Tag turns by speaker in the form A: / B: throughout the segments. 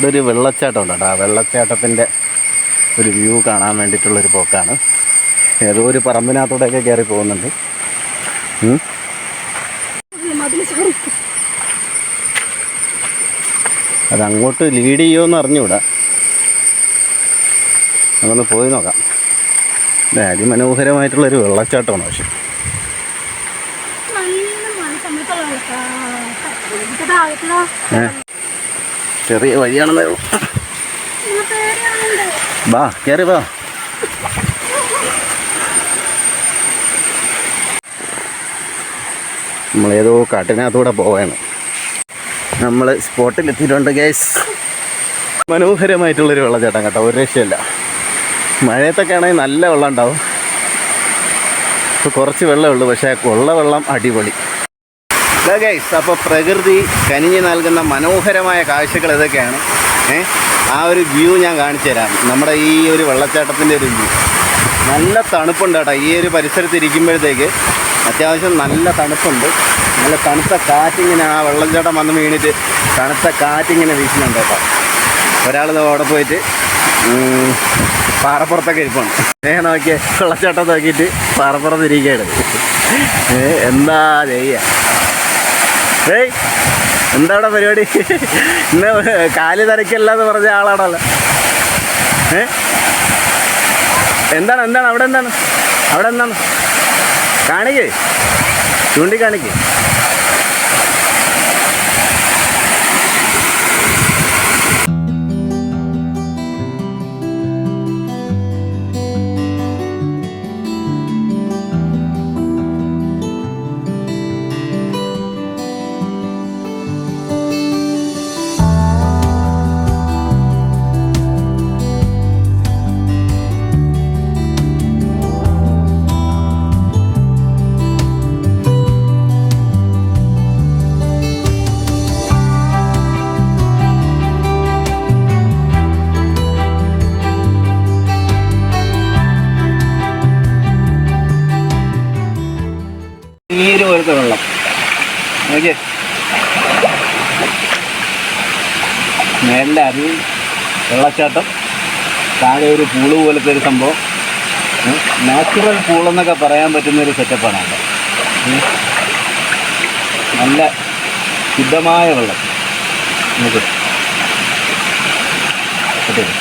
A: ഇതൊരു വെള്ളച്ചാട്ടം ഉണ്ട് കേട്ടോ. ആ വെള്ളച്ചാട്ടത്തിൻ്റെ ഒരു വ്യൂ കാണാൻ വേണ്ടിയിട്ടുള്ളൊരു പോക്കാണ്. ഏതോ ഒരു പറമ്പിനകത്തോടെയൊക്കെ കയറി പോകുന്നുണ്ട്. അതങ്ങോട്ട് ലീഡ് ചെയ്യുമോയെന്ന് അറിഞ്ഞുകൂടാ. അതൊന്ന് പോയി നോക്കാം. അതിമനോഹരമായിട്ടുള്ളൊരു വെള്ളച്ചാട്ടമാണ്. പക്ഷെ ചെറിയ വഴിയാണെന്നേ ഉള്ളൂ. വാ കയറി വാ. നമ്മളേതോ കാട്ടിനകത്തൂടെ പോവാണ്. നമ്മൾ സ്പോട്ടിലെത്തിയിട്ടുണ്ട് ഗൈസ്. മനോഹരമായിട്ടുള്ളൊരു വെള്ളച്ചാട്ടം കേട്ടോ, ഒരു രക്ഷയില്ല. മഴയത്തൊക്കെ ആണെങ്കിൽ നല്ല വെള്ളം ഉണ്ടാവും. ഇപ്പോൾ കുറച്ച് വെള്ളമേ ഉള്ളൂ, പക്ഷേ ഉള്ള വെള്ളം അടിപൊളി. ഗൈസ്, അപ്പോൾ പ്രകൃതി കനിഞ്ഞ് നൽകുന്ന മനോഹരമായ കാഴ്ചകൾ ഇതൊക്കെയാണ്. ആ ഒരു വ്യൂ ഞാൻ കാണിച്ചു തരാം. നമ്മുടെ ഈ ഒരു വെള്ളച്ചാട്ടത്തിൻ്റെ ഒരു വ്യൂ. നല്ല തണുപ്പുണ്ട് കേട്ടോ. ഈ ഒരു പരിസരത്ത് ഇരിക്കുമ്പോഴത്തേക്ക് അത്യാവശ്യം നല്ല തണുപ്പുണ്ട്. നല്ല തണുത്ത കാറ്റിങ്ങനെ ആ വെള്ളച്ചാട്ടം വന്ന് വീണിട്ട് തണുത്ത കാറ്റിങ്ങനെ വീശുന്നുണ്ട് കേട്ടോ. ഒരാൾ അവിടെ പോയിട്ട് പാറപ്പുറത്തൊക്കെ ഇരിപ്പുണ്ട്. നോക്കിയേ, വെള്ളച്ചാട്ടം നോക്കിയിട്ട് പാറപ്പുറത്ത് ഇരിക്കുകയാണ്. എന്താ ചെയ്യുക? എന്താ അവിടെ പരിപാടി? ഇന്ന് കാല് നരയ്ക്കല്ല എന്ന് പറഞ്ഞ ആളാണല്ലോ. എന്താണ് അവിടെ എന്താണ് കാണിക്കേ, ചൂണ്ടിക്കാണിക്കേ. നീര് പോലത്തെ വെള്ളം നോക്കിയേ. മേലിൻ്റെ അരുവി വെള്ളച്ചാട്ടം, താഴെ ഒരു പൂള് പോലത്തെ ഒരു സംഭവം. നാച്ചുറൽ പൂളെന്നൊക്കെ പറയാൻ പറ്റുന്നൊരു സെറ്റപ്പാണ് അവിടെ. നല്ല ശുദ്ധമായ വെള്ളം നമുക്ക് കിട്ടും.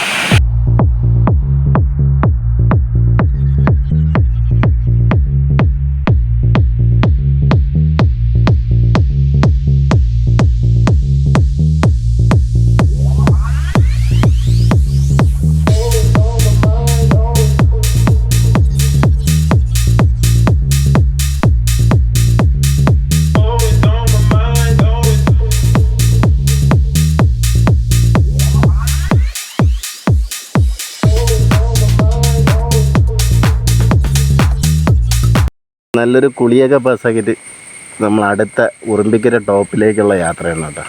A: നല്ലൊരു കുളിയൊക്കെ പാസ്സാക്കിയിട്ട് നമ്മൾ അടുത്ത ഉറുമ്പിക്കര ടോപ്പിലേക്കുള്ള യാത്രയാണ് കേട്ടോ.